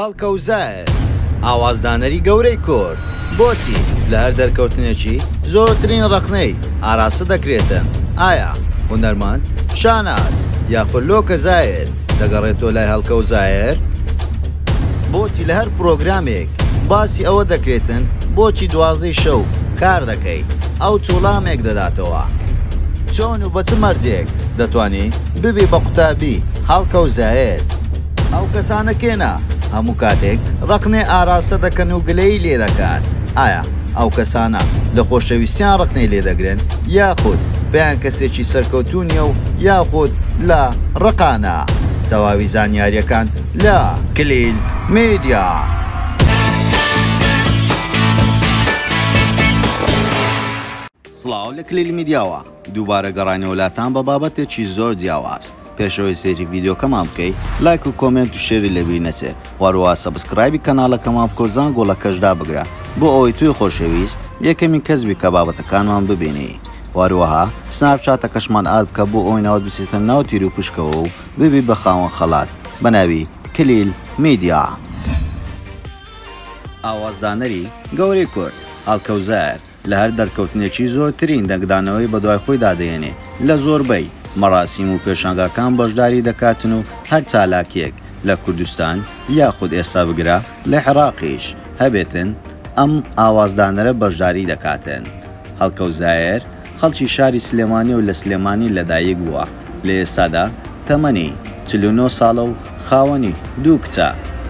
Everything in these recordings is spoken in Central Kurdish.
هەڵکە و زایر ئاوازدانەری گەورەی کورد بۆچی لە هەر دەرکەوتنێکی زۆرترین ڕقنەی ئاراستە دەکرێتن؟ ئایا هونەرمەند شاناز یاخود لۆکە زایر دەگەڕێتەوە لای هەڵکە و زایر؟ بۆچی لە هەر پرۆگرامێک باسی ئەوە دەکرێتن بۆچی دوازەی شەو کار دەکەیت ئەو توڵامێک دەداتەوە؟ چۆن و بە چ مەرجێک دەتوانی ببی بە قوتابی هەڵکە و زایر؟ ئەو کەسانە کێنە هەموو کاتێک ڕقنێ ئاراستە دەکەن و گلەی لێ دەکات؟ ئایا ئەو کەسانە لە خۆشەویستیان ڕقنەی لێ دەگرن یاخود بەیان کەسێکی سەرکەوتونیە و یاخود لە ڕقانە؟ تەواوی زانیاریەکان لە کلیل میدیا. سڵاو لە کلیل میدیاوە دووبارە گەڕانەوەلاتان بە بابەتێکی زۆر جیاواز. پێشەوەی سێری ڤیدیۆکەمان بکەیت لایک و کۆمنت و شێری لەبیر نەچێت، وەروە سەبسکرایبی کەناڵەکەمان بکە و زان گۆڵەکەشدا بگرە بۆ ئەوەی توی خۆشەویست یەکەمین کەسبی کە بابەتەکانمان ببینی. وەروەها سناپچاتەکەشمان ئاد بکە بۆ ئەوەی ناوت بسێتە ناو تیر و پشکەوە و ببی بە خاوەن خەڵات بە ناوی کلیل میدیا. ئاوازدانەری گەورەی کورد هەڵکە و زایر لە هەر دەرکەوتنێکی زۆرترین دەنگدانەوەی بە دوای خۆی دادەێنێ لە زۆربەی مەراسیم و پێشانگاکان بەشداری دەکاتن و هەر چالاکیەک لە کوردستان یاخود ئێستا بگرە لە عێراقیش هەبێتن ئەم ئاوازدانەرە بەشداری دەکاتن. هەڵکە و زایر خەڵکی شاری سلێمانی و لە سلێمانی لەدایک بووە، لە ئێستادا تەمەنی 49 ساڵە و خاوەنی دوو کچە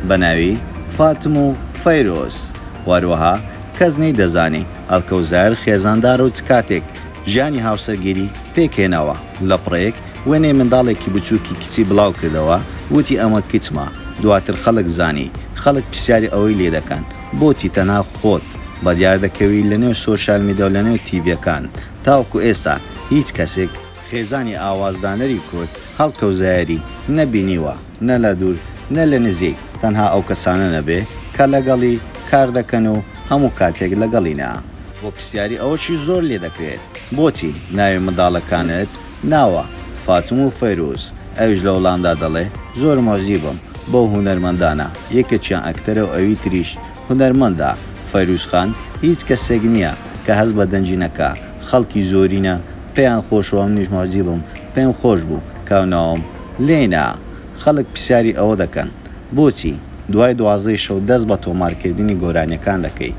بە ناوی فاتم و فەیرۆز. وەروەها کەس نەیدەزانی هەڵکە و زایر خێزاندارە و چ کاتێک ژیانی هاوسەرگیری پێکێنەوە لە پڕێک وێنێ منداڵێکی بچووکی کچی بڵاو کردەوە وتی ئەمە کچمە. دواتر خەڵک زانی، خەڵک پرسیاری ئەوەی لێ دەکەن بۆچی تەنها خۆت بە دیار دەکەوی لە نێو سۆشال میدیا و لە نێو تیڤەکان. تاوەکو ئێستا هیچ کەسێک خێزانی ئاوازدانەری کورد هەڵکە و زایری نەبینیوە، نە لە دوور نە لە نزیک، تەنها ئەو کەسانە نەبێ کە لەگەڵی کار دەکەن و هەموو کاتێک لەگەڵینە. بۆ پرسیاری ئەوەشی زۆر لێ دەکرێت بۆچی ناوی منداڵەکانت ناوە فاتم و فەیرۆز؟ ئەوش لە وڵامدا دەڵێ زۆر مۆزی بم بۆ هونەرمەندانە، یەکێکیان ئەکتەرە و ئەوی تریش هونەرمەندە. فەیروزخان هیچ کەسێک نییە کە هەست بە دەنجی نەکا، خەڵکی زۆرینە پێیان خۆشەوە، منیش مۆزی بم پێم خۆش بوو کاوناوم لێنە. خەڵک پرسیاری ئەوە دەکەن بۆچی دوای 12 شەو دەست بە تۆمارکردنی گۆرانیەکان دەکەی؟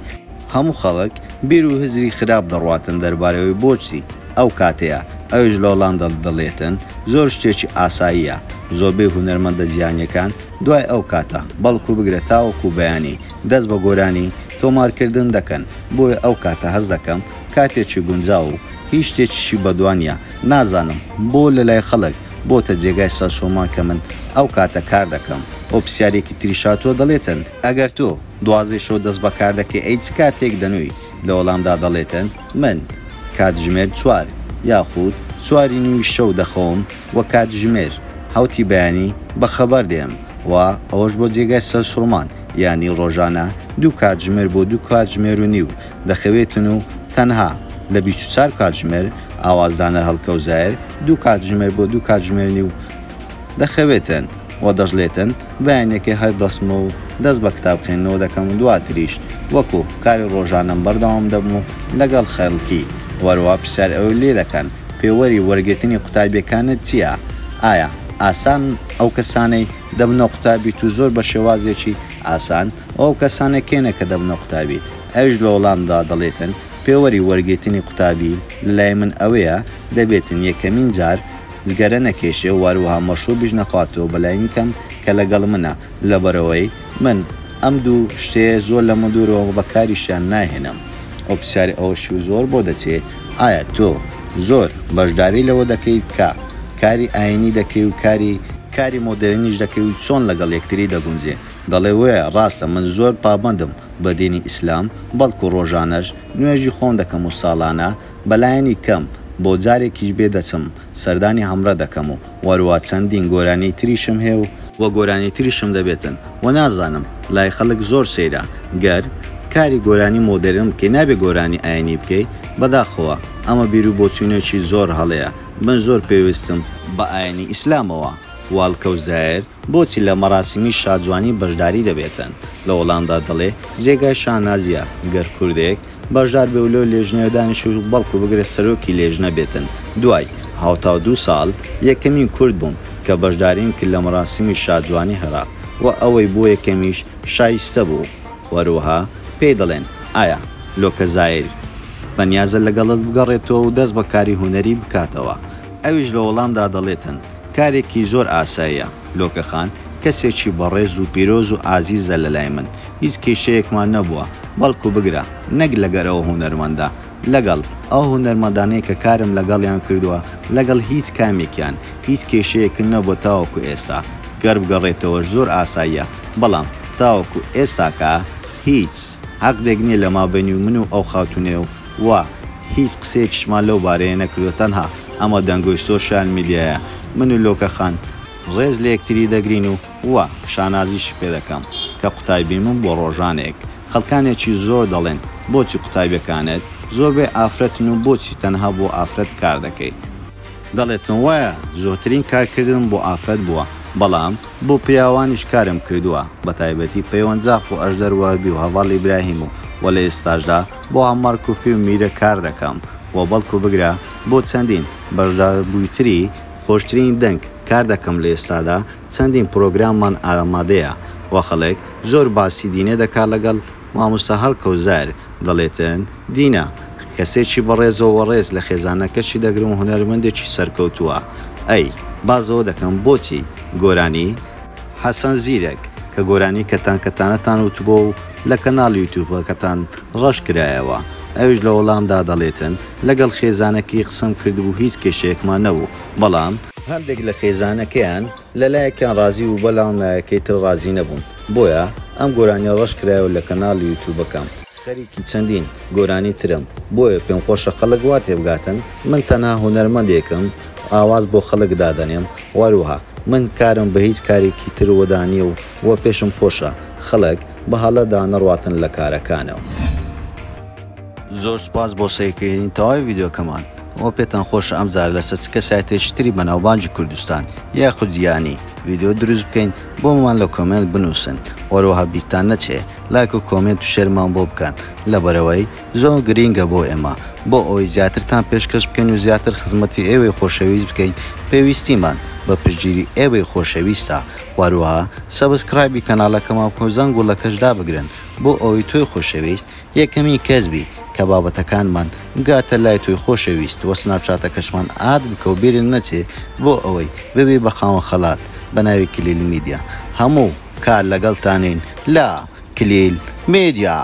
هەموو خەڵک بیر و هزری خراپ دەڕواتن دەربارەوەی بۆچی ئەو کاتەیە. ئەوش لە وڵامدا دەڵێتن زۆر شتێکی ئاساییە، زۆربەی هونەرمەندە جیهانیەکان دوای ئەو کاتە بەڵکو بگرێت تاوەکو بەیانی دەست بە گۆرانی تۆمارکردن دەکەن. بۆیە ئەو کاتە هەست دەکەم کاتێکی گونجاو و هیچ شتێکیشی بەدوانیە نازانم بۆ لە لای خەڵک بۆتە جێگای سەرسوڵمان کە من ئەو کاتە کار دەکەم. ئەو پرسیارێکی تریشاتوە دەڵێتن ئەگەر تۆ 12 شەو دەست بە کار دەکەی ئەی چ کاتێک دەنووی؟ لە وەڵامدا دەڵێتن من کاتژمێر 4 یاخود 4:30 شەو دەخەوم و کاتژمێر 7 بەیانی بەخەبەر دێم و ئەوەش بۆ جێگای سەرسوڵمان، یانی ڕۆژانە 2 کاتژمێر بۆ 2 کاتژمێر و نیو دەخەوێتن و تەنها لە 24 کاتژمێر ئاوازدانەر هەڵکە و زایر 2 کاتژمێر بۆ 2 کاتژمێر نیو دەخەوێتن و دەژڵێتن بەیانێکی هەر دەستمە و دەست بە کتابخێنەوە دەکەم و دواتریش وەکو کاری ڕۆژانەم بەردەوام دەبم و لەگەڵ خەڵکی. وەروە پرسیار ئەوە لێ دەکەن پێوەری وەرگرتنی قوتابیەکانت چییە؟ ئایا ئاسان ئەو کەسانەی دەبنە قوتابی و زۆر بە شێوازێکی ئاسان ئەو کەسانە کێنە کە دەبنە قوتابی؟ ئەوش لە وەڵامدا دەڵێتن پێوەری وەرگرتنی قوتابی لای من ئەوەیە دەبێتن یەکەمین جار جگەرە نەکێشێ و وەروەها مەشروبیش نەخواتەوە بەلای میکەم کە لەگەڵ منە، لەبەرەوەی من ئەم دوو شتێ زۆر لە مەدورەوە بەکاریشیان ناهێنم. ئەو پرسیاری ئەوەشی زۆر بۆ دەچێت ئایا تۆ زۆر بەشداری لەوە دەکەیت کە کاری ئاینی دەکەی و کاری مۆدرنیش دەکەی و چۆن لەگەڵ یەکتری دەگونجێ؟ دەڵێ وێ ڕاستە من زۆر پابەندم بە دینی ئیسلام، بەڵکو ڕۆژانەش نوێژی خۆم دەکەم و ساڵانە بەلایەنی کەم بۆ جارێکیش بێ دەچم سەردانی هەمرە دەکەم و وەروە چەندین گۆرانی تریشم هەیە و گۆرانی تریشم دەبێتن و نازانم لای خەڵک زۆر سەیرە گەر کاری گۆرانی مۆدرن بکەی نابێ گۆرانی ئاینی بکەی. بەداخەوە ئەمە بیر و بۆچوونێکی زۆر هەڵەیە، من زۆر پێویستم بە ئاینی ئیسلامەوە. والکەوزەر بۆچی لە مەراسیمی شادوانی بەشداری دەبێتن لە وەڵامدا دەڵێ جێگای شانازیە گەر کوردێک بەشدار بێ و لەو لێژنەوە دانیش و بەڵکو بگرێت سەرۆکی لێژنە بێتن دوای هاوتا 2 ساڵ یەکەمین کورد بووم کە بەشداریم کرد لە مەراسیمی شادوانی هەرا و ئەوەی بۆ یەکەمیش شایستە بوو وەروەها پێی دەڵێن ئایا لۆکەزایر بەنیازە لەگەڵت بگەڕێتەوە و دەست بە کاری هونەری بکاتەوە ئەویش لە وەڵامدا دەڵێتن کارێکی زۆر ئاساییە لۆکەخان کەسێکی بەڕێز و پیرۆز و ئازیزە لە لای من هیچ کێشەیەکمان نەبووە بەڵکو بگرە نەک لەگەرەوە هونەرمەندە لەگەڵ ئەو هونەرمەندانەی کە کارم لەگەڵیان کردووە لەگەڵ هیچ کامێکیان هیچ کێشەیەکن نەبووە تاوەکو ئێستا گەر بگەڕێتەوە زۆر ئاساییە بەڵام تاوەکو ئێستاکە هیچ حەقێک نییە لە مابەنی و من و ئەو خاتونێ و هیچ قسەیەکیشمان لەو بارەیە نەکردوە تەنها ئەمە دەنگۆی سۆشیال میدیایە من و لۆکەخان ڕێز لە یەکتری دەگرین و شانازیش پێ دەکەم کە قوتایبی من بۆ ڕۆژانێک خەڵکانێکی زۆر دەڵێن بۆچی قوتایبەکانت زۆر بێ ئافرەتن و بۆچی تەنها بۆ ئافرەت کار دەکەیت دەڵێتن وایە زۆرترین کارکردن بۆ ئافرەت بووە بەڵام بۆ پیاوانیش کارم کردووە بە تایبەتی پەیوەنجاف و ئەژدەر وابی و هەواڵ ئیبراهیم و لە ئێستاشدا بۆ هەمار کوفی و میرە کار دەکەم و بەڵکو بگرە بۆ چەندین بەشداربوویتری خۆشترین دەنگ کار دەکەم لە ئێستادا چەندین پرۆگراممان ئامادەیە و خەڵک زۆر باسی دینێ دەکات لەگەڵ مامۆستا هەڵکەوزار دەڵێتن دینە کەسێکی بەڕێزەوە ڕێز لە خێزانەکەشی دەگرم و هونەرمەندێکی سەرکەوتووە ئەی بازەوە دەکەم بۆچی گۆرانی حەسەن زیرەک کە گۆرانی کەتانکەتانەتان وتبۆ و لە کەناڵ یوتیوبەکەتان ڕەش کرایەوە ئەوش لە وەڵامدا دەڵێتن لەگەڵ خێزانەکەی قسەم کردبوو هیچ کێشەیەکمان نەبوو بەڵام هەندێک لە خێزانەکەیان لەلایەکیان ڕازی و بەڵام لایەکەی تر ڕازی نەبوون بۆیە ئەم گۆرانیە ڕەش کرایەوە لە کەناڵ یوتیوبەکەم خەریکی چەندین گۆرانی ترم بۆیە پێم خۆشە خەڵک وا تێبگاتن من تەنها هونەرمەندێکم ئاواز بۆ خەڵک دادەنێم وەروها من کارم بە هیچ کارێکی تر وەدانی و پێشم خۆشە خەڵک بە هەڵەدا نەڕواتن لە کارەکانەوە زۆر سپاس بۆ سەیرکردنی تەواوی ڤیدیۆکەمان ئەوە پێتان خۆشە ئەمجار لەسەر چ کەسایەتێکی تری بەناوبانگی کوردستان یاخود جیهانی ڤیدیۆ دروست بکەین بۆمان لە کۆمنت بنووسن وەروەها بیرتان نەچێ لایک و کۆمنت و شێرمان بۆ بکەن لەبەرەوەی زۆر گرینگە بۆ ئێمە بۆ ئەوەی زیاترتان پێشکەش بکەین و زیاتر خزمەتی ئێوەی خۆشەویست بکەین پێویستیمان بە پشتگیری ئێوەی خۆشەویستە وەروەها سەبسکرایبی کەناڵەکەمان بکەن و زەنگ و لەکەشدا بگرن بۆ ئەوەی تۆی خۆشەویست یەکەمی کەسبی کە بابەتەکانمان گاتە لای تۆی خۆشەویست وە سناپچاتەکەشمان ئاد بکە و بیرن نەچێ بۆ ئەوەی ببێ بە خاوەن خەڵات بە ناوی کلیل میدیا هەموو کار لەگەڵتانین لا کلیل میدیا